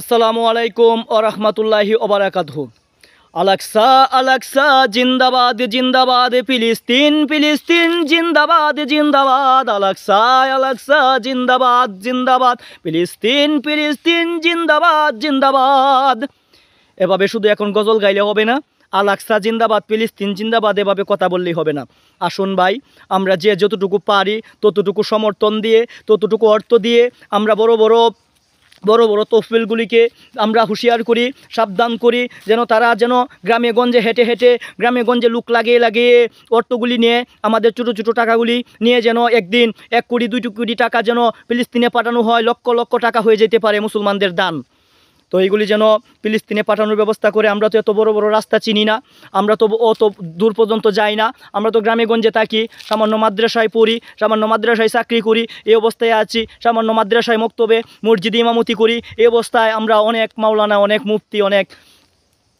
আসসালামু আলাইকুম ওয়া রাহমাতুল্লাহি ওয়া বারাকাতুহু। আলাকসা আলাকসা জিন্দাবাদ জিন্দাবাদ, ফিলিস্তিন ফিলিস্তিন জিন্দাবাদ জিন্দাবাদ, আলাকসা আলাকসা জিন্দাবাদ জিন্দাবাদ, ফিলিস্তিন ফিলিস্তিন জিন্দাবাদ জিন্দাবাদ। এভাবে শুধু এখন গজল গাইলে হবে না, আলাকসা জিন্দাবাদ ফিলিস্তিন জিন্দাবাদ এভাবে কথা বললেই হবে না। আসুন ভাই, আমরা যে যতটুকু পারি ততটুকু সমর্থন দিয়ে, ততটুকু অর্থ দিয়ে আমরা বড় বড় তহবিলগুলিকে আমরা হুঁশিয়ার করি, সাবধান করি, যেন তারা যেন গ্রামে গঞ্জে হেঁটে হেঁটে, গ্রামে গঞ্জে লুক লাগিয়ে লাগিয়ে অর্থগুলি নিয়ে, আমাদের ছোটো ছোটো টাকাগুলি নিয়ে যেন একদিন 1 কোটি 2 কোটি টাকা যেন ফিলিস্তিনে পাঠানো হয়, লক্ষ লক্ষ টাকা হয়ে যেতে পারে মুসলমানদের দান। তো এইগুলি যেন ফিলিস্তিনে পাঠানোর ব্যবস্থা করে। আমরা তো এত বড় বড় রাস্তা চিনি না, আমরা তো অত দূর পর্যন্ত যাই না, আমরা তো গ্রামে গঞ্জে থাকি, সামান্য মাদ্রাসায় পড়ি, সামান্য মাদ্রাসায় চাকরি করি, এই অবস্থায় আছি, সামান্য মাদ্রাসায় মক্তবে মসজিদে ইমামতি করি, এই অবস্থায় আমরা অনেক মাওলানা, অনেক মুফতি, অনেক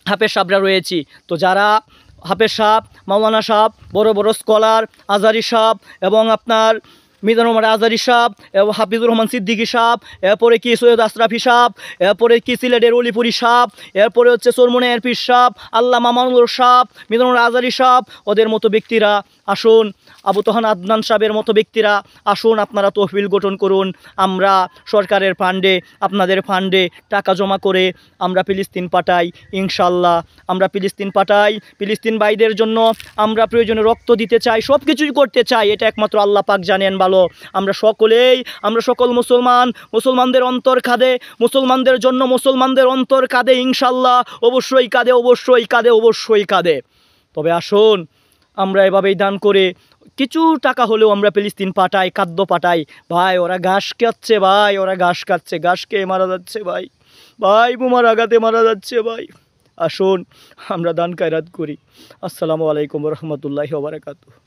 হাফেজ সাহেবরা রয়েছি। তো যারা হাফেজ সাহেব, মাওলানা সাহেব, বড় বড় স্কলার, আজহারি সাহেব এবং আপনার মিজানুর রহমান আজহারি সাহেব এবং হাফিজুর রহমান সিদ্দিকী সাহেব, এরপরে কি সৈয়দ আশরাফি সাহেব, এরপরে কি সিলেটের অলিপুরি সাহেব, এরপরে হচ্ছে চরমনের পীর সাহেব, আল্লামা মামুনুর সাহেব, মিজানুর আজহারি সাহেব, ওদের মতো ব্যক্তিরা আসুন, আবু তোহান আদনান সাহেবের মতো ব্যক্তিরা আসুন, আপনারা তহবিল গঠন করুন। আমরা সরকারের ফান্ডে, আপনাদের ফান্ডে টাকা জমা করে আমরা ফিলিস্তিন পাঠাই, ইনশাল্লাহ আমরা ফিলিস্তিন পাঠাই। ফিলিস্তিন ভাইদের জন্য আমরা প্রয়োজনে রক্ত দিতে চাই, সব কিছুই করতে চাই, এটা একমাত্র আল্লাহ পাক জানেন ভালো। আমরা সকলেই, আমরা সকল মুসলমানদের অন্তর কাঁদে, মুসলমানদের জন্য মুসলমানদের অন্তর কাঁদে, ইনশাল্লাহ অবশ্যই কাঁদে, অবশ্যই কাঁদে, অবশ্যই কাঁদে। তবে আসুন আমরা এভাবেই দান করে কিছু টাকা হলেও আমরা ফিলিস্তিন পাঠাই, খাদ্য পাঠাই। ভাই ওরা ঘাস খাচ্ছে, ভাই ওরা ঘাস খাচ্ছে, ঘাস খেয়ে মারা যাচ্ছে ভাই, ভাই বোমার আঘাতে মারা যাচ্ছে ভাই। আসুন আমরা দান খয়রাত করি। আসসালামু আলাইকুম ওয়া রাহমাতুল্লাহি ওয়া বারাকাতুহু।